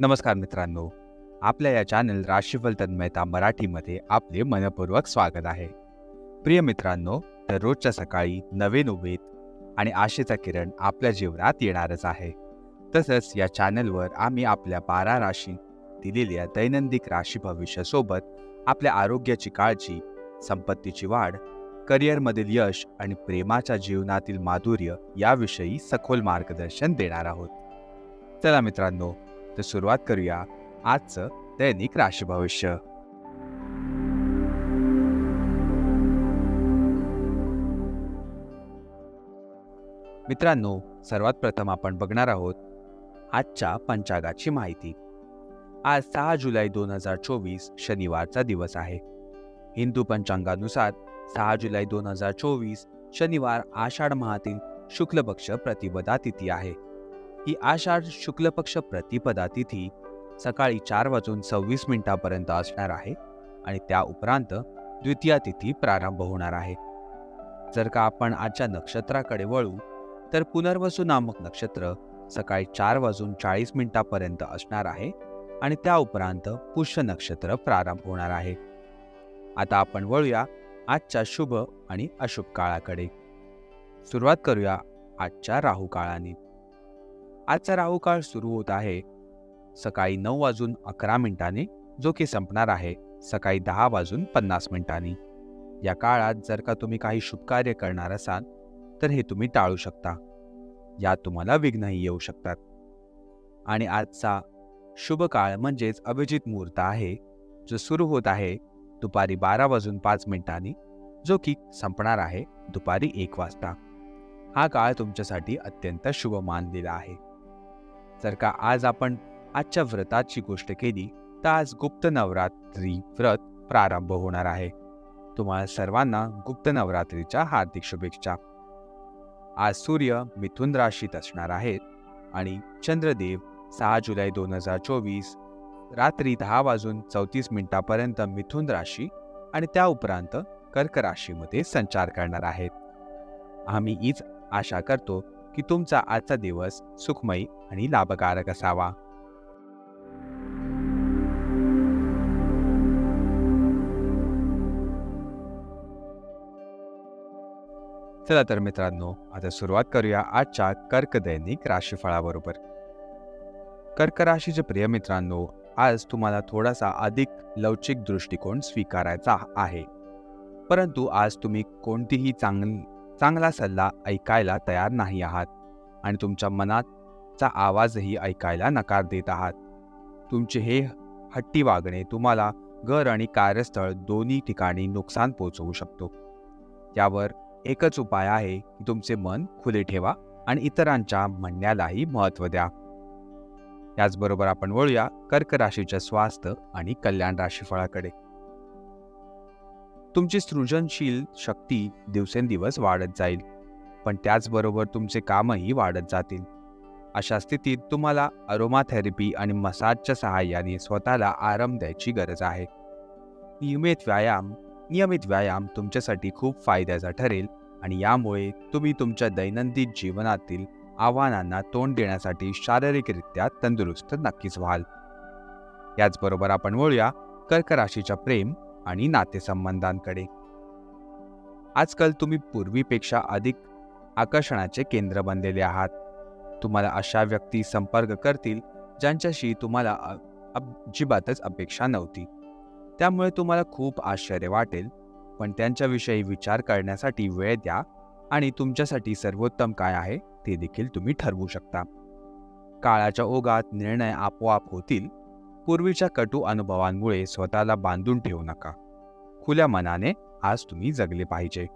नमस्कार मित्रांनो, आपल्या या चॅनल राशीफल तन्मयता मराठीमध्ये आपले मनपूर्वक स्वागत आहे. प्रिय मित्रांनो, दररोजच्या सकाळी नवीन उमेद आणि आशेचा किरण आपल्या जीवनात येणारच आहे. तसंच या चॅनलवर आम्ही आपल्या 12 राशी दिलेल्या दैनंदिन राशी भविष्यासोबत आपल्या आरोग्याची काळजी, संपत्तीची वाढ, करिअरमधील यश आणि प्रेमाच्या जीवनातील माधुर्य याविषयी सखोल मार्गदर्शन देणार आहोत. चला मित्रांनो, तर सुरुवात करूया आजचं दैनिक राशी भविष्य. मित्रांनो, सर्वात प्रथम आपण बघणार आहोत आजच्या पंचांगाची माहिती. आज 6 जुलै 2024 शनिवारचा दिवस आहे. हिंदू पंचांगानुसार 6 जुलै 2024 शनिवार आषाढ माहातील शुक्ल पक्ष प्रतिपदा तिथी आहे. ही आषाढ शुक्ल पक्ष प्रतिपदा तिथी सकाळी 4:26 असणार आहे आणि त्या उपरांत द्वितीया तिथी प्रारंभ होणार आहे. जर का आपण आजच्या नक्षत्राकडे वळू तर पुनर्वसू नामक नक्षत्र सकाळी 4:40 असणार आहे आणि त्या उपरांत पुष्य नक्षत्र प्रारंभ होणार आहे. आता आपण वळूया आजच्या शुभ आणि अशुभ काळाकडे. सुरुवात करूया आजच्या राहू काळाने. आजचा राहू काळ सुरू होत आहे सकाळी 9:11 जो की संपणार आहे सकाळी 10:50. या काळात जर का तुम्ही काही शुभ कार्य करणार असाल तर हे तुम्ही टाळू शकता. यात तुम्हाला विघ्नही येऊ शकतात. आणि आजचा शुभ काळ म्हणजेच अभिजित मुहूर्त आहे जो सुरू होत आहे दुपारी 12:05 जो की संपणार आहे दुपारी 1 वाजता. हा काळ तुमच्यासाठी अत्यंत शुभ मानलेला आहे. जर का आज आपण आजच्या व्रताची गोष्ट केली तर आज गुप्त नवरात्री व्रत प्रारंभ होणार आहे. तुम्हाला सर्वांना गुप्त नवरात्रीच्या हार्दिक शुभेच्छा. आज सूर्य मिथुन राशीत असणार आहेत आणि चंद्रदेव 6 जुलै 2024 रात्री 10:34 मिथुन राशी आणि त्या उपरांत कर्क राशीमध्ये संचार करणार आहेत. आम्ही हीच आशा करतो की तुमचा आजचा दिवस सुखमयी आणि लाभकारक असावा. चला तर मित्रांनो, आता सुरुवात करूया आजच्या कर्क दैनिक राशीफळाबरोबर. कर्क राशीचे प्रिय मित्रांनो, आज तुम्हाला थोडासा अधिक लवचिक दृष्टिकोन स्वीकारायचा आहे. परंतु आज तुम्ही कोणतीही चांगला सल्ला ऐकायला तयार नाही आहात आणि तुमच्या मनाचा आवाजही ऐकायला नकार देत आहात. तुमचे हे हट्टी वागणे तुम्हाला घर आणि कार्यस्थळ दोन्ही ठिकाणी नुकसान पोहोचवू शकतो. यावर एकच उपाय आहे की तुमचे मन खुले ठेवा आणि इतरांच्या म्हणण्यालाही महत्त्व द्या. याचबरोबर आपण वळूया कर्क राशीच्या स्वास्थ्य आणि कल्याण राशीफळाकडे. तुमची सृजनशील शक्ती दिवसेंदिवस वाढत जाईल, पण त्याचबरोबर तुमचे कामही वाढत जातील. अशा स्थितीत तुम्हाला अरोमा थेरपी आणि मसाजच्या सहाय्याने स्वतःला आराम द्यायची गरज आहे. नियमित व्यायाम तुमच्यासाठी खूप फायद्याचा ठरेल आणि यामुळे तुम्ही तुमच्या दैनंदिन जीवनातील आव्हानांना तोंड देण्यासाठी शारीरिकरित्या तंदुरुस्त नक्कीच व्हाल. याचबरोबर आपण वळूया कर्क राशीच्या प्रेम आणि नातेसंबंधांकडे. आजकाल तुम्ही पूर्वीपेक्षा अधिक आकर्षणाचे केंद्र बनलेले आहात. तुम्हाला अशा व्यक्ती संपर्क करतील ज्यांच्याशी तुम्हाला अजिबातच अपेक्षा नव्हती. त्यामुळे तुम्हाला खूप आश्चर्य वाटेल, पण त्यांच्याविषयी विचार करण्यासाठी वेळ द्या आणि तुमच्यासाठी सर्वोत्तम काय आहे ते देखील तुम्ही ठरवू शकता. काळाच्या ओघात निर्णय आपोआप होतील. पूर्वीच्या कटू अनुभवांमुळे स्वतःला बांधून ठेवू नका. खुल्या मनाने आज तुम्ही जगले पाहिजे.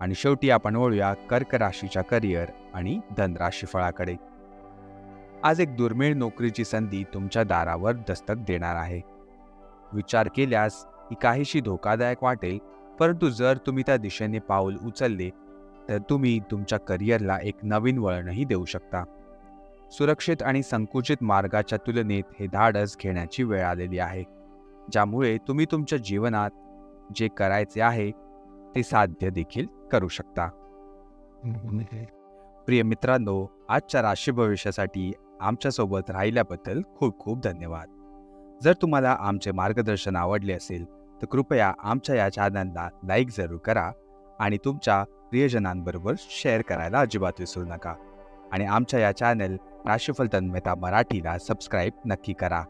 आणि शेवटी आपण वळूया कर्क राशीच्या करिअर आणि धनराशीफळाकडे. आज एक दुर्मिळ नोकरीची संधी तुमच्या दारावर दस्तक देणार आहे. विचार केल्यास ही काहीशी धोकादायक वाटेल, परंतु जर तुम्ही त्या दिशेने पाऊल उचलले तर तुम्ही तुमच्या करिअरला एक नवीन वळणही देऊ शकता. सुरक्षित आणि संकुचित मार्गाच्या तुलनेत हे धाडस घेण्याची वेळ आलेली आहे, ज्यामुळे तुम्ही तुमच्या जीवनात जे करायचे आहे ते साध्य देखील करू शकता. प्रिय मित्रांनो, आजच्या राशी भविष्यासाठी आमच्यासोबत राहिल्याबद्दल खूप खूप धन्यवाद. जर तुम्हाला आमचे मार्गदर्शन आवडले असेल तर कृपया आमच्या या चॅनलला लाईक जरूर करा आणि तुमच्या प्रियजनांबरोबर शेअर करायला अजिबात विसरू नका. आणि आमच्या या चॅनल राशीफल तन्मयता मराठीला सबस्क्राईब नक्की करा.